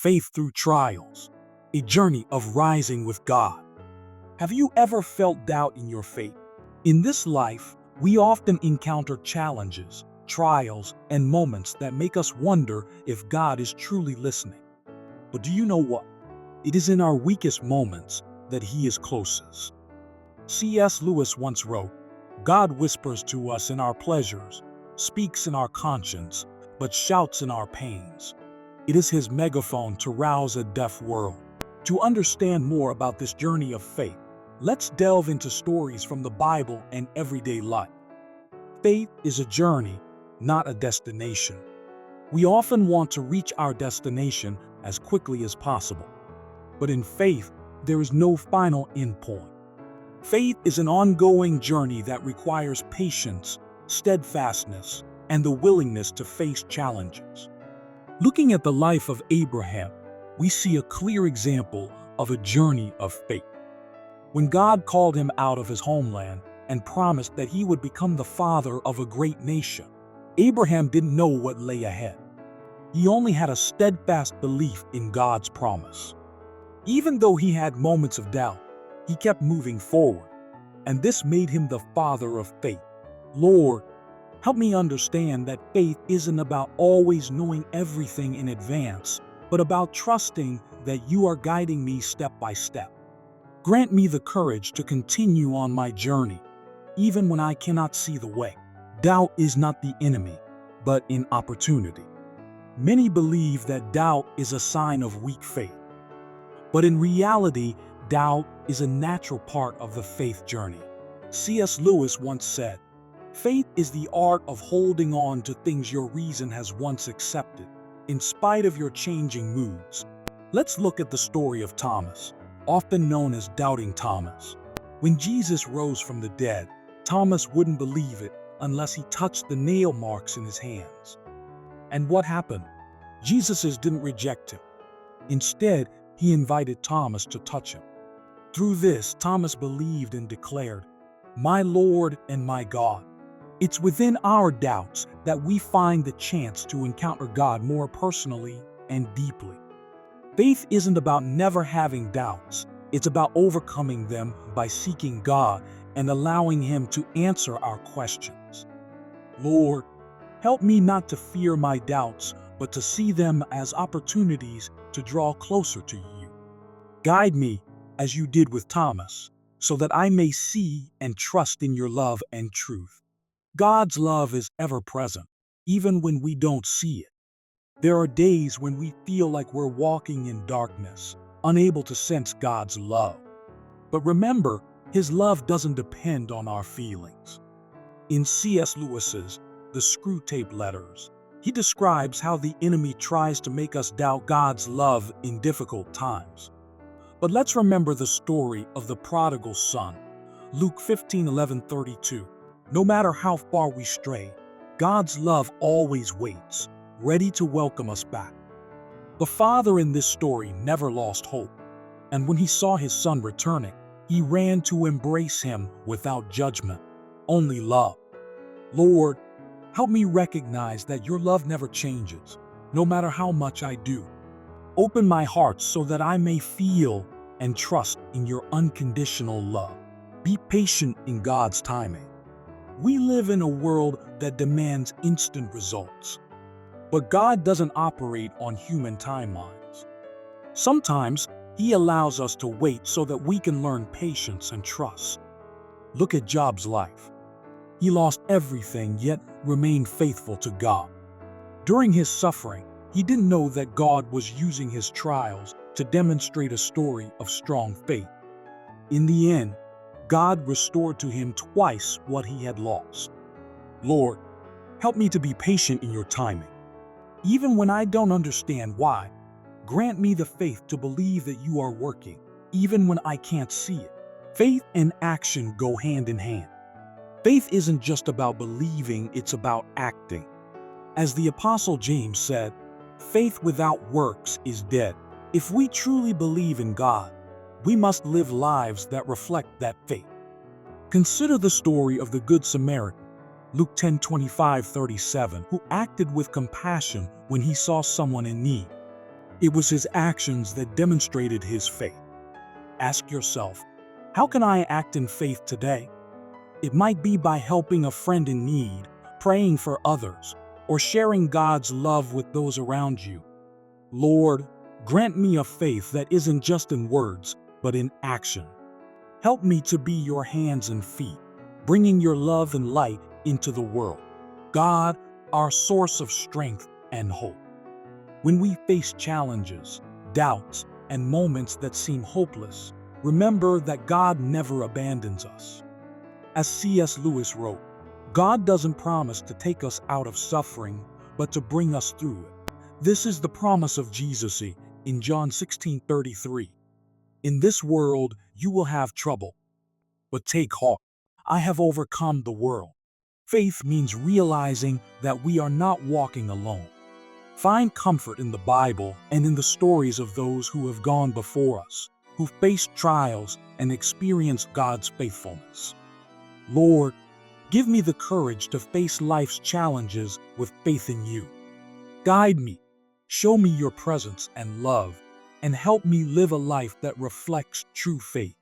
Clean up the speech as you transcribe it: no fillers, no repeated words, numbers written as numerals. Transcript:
Faith through trials, a journey of rising with God. Have you ever felt doubt in your faith? In this life, we often encounter challenges, trials, and moments that make us wonder if God is truly listening. But do you know what? It is in our weakest moments that He is closest. C.S. Lewis once wrote, "God whispers to us in our pleasures, speaks in our conscience, but shouts in our pains." It is His megaphone to rouse a deaf world. To understand more about this journey of faith, let's delve into stories from the Bible and everyday life. Faith is a journey, not a destination. We often want to reach our destination as quickly as possible. But in faith, there is no final endpoint. Faith is an ongoing journey that requires patience, steadfastness, and the willingness to face challenges. Looking at the life of Abraham, we see a clear example of a journey of faith. When God called him out of his homeland and promised that he would become the father of a great nation, Abraham didn't know what lay ahead. He only had a steadfast belief in God's promise. Even though he had moments of doubt, he kept moving forward, and this made him the father of faith. Lord, help me understand that faith isn't about always knowing everything in advance, but about trusting that you are guiding me step by step. Grant me the courage to continue on my journey, even when I cannot see the way. Doubt is not the enemy, but an opportunity. Many believe that doubt is a sign of weak faith. But in reality, doubt is a natural part of the faith journey. C.S. Lewis once said, "Faith is the art of holding on to things your reason has once accepted, in spite of your changing moods." Let's look at the story of Thomas, often known as Doubting Thomas. When Jesus rose from the dead, Thomas wouldn't believe it unless he touched the nail marks in his hands. And what happened? Jesus didn't reject him. Instead, he invited Thomas to touch him. Through this, Thomas believed and declared, "My Lord and my God." It's within our doubts that we find the chance to encounter God more personally and deeply. Faith isn't about never having doubts. It's about overcoming them by seeking God and allowing Him to answer our questions. Lord, help me not to fear my doubts, but to see them as opportunities to draw closer to you. Guide me, as you did with Thomas, so that I may see and trust in your love and truth. God's love is ever present, even when we don't see it. There are days when we feel like we're walking in darkness, unable to sense God's love. But remember, His love doesn't depend on our feelings. In C.S. Lewis's The Screwtape Letters, he describes how the enemy tries to make us doubt God's love in difficult times. But let's remember the story of the prodigal son. Luke 15:11-32. No matter how far we stray, God's love always waits, ready to welcome us back. The father in this story never lost hope, and when he saw his son returning, he ran to embrace him without judgment, only love. Lord, help me recognize that your love never changes, no matter how much I do. Open my heart so that I may feel and trust in your unconditional love. Be patient in God's timing. We live in a world that demands instant results, but God doesn't operate on human timelines. Sometimes He allows us to wait so that we can learn patience and trust. Look at Job's life. He lost everything yet remained faithful to God. During his suffering, he didn't know that God was using his trials to demonstrate a story of strong faith. In the end, God restored to him twice what he had lost. Lord, help me to be patient in your timing. Even when I don't understand why, grant me the faith to believe that you are working, even when I can't see it. Faith and action go hand in hand. Faith isn't just about believing, it's about acting. As the Apostle James said, faith without works is dead. If we truly believe in God, we must live lives that reflect that faith. Consider the story of the Good Samaritan, Luke 10:25-37, who acted with compassion when he saw someone in need. It was his actions that demonstrated his faith. Ask yourself, how can I act in faith today? It might be by helping a friend in need, praying for others, or sharing God's love with those around you. Lord, grant me a faith that isn't just in words, but in action. Help me to be your hands and feet, bringing your love and light into the world. God, our source of strength and hope. When we face challenges, doubts, and moments that seem hopeless, remember that God never abandons us. As C.S. Lewis wrote, God doesn't promise to take us out of suffering, but to bring us through it. This is the promise of Jesus in John 16:33. In this world you will have trouble, but take heart. I have overcome the world. Faith means realizing that we are not walking alone. Find comfort in the Bible and in the stories of those who have gone before us, who faced trials and experienced God's faithfulness. Lord, give me the courage to face life's challenges with faith in you. Guide me, show me your presence and love, and help me live a life that reflects true faith.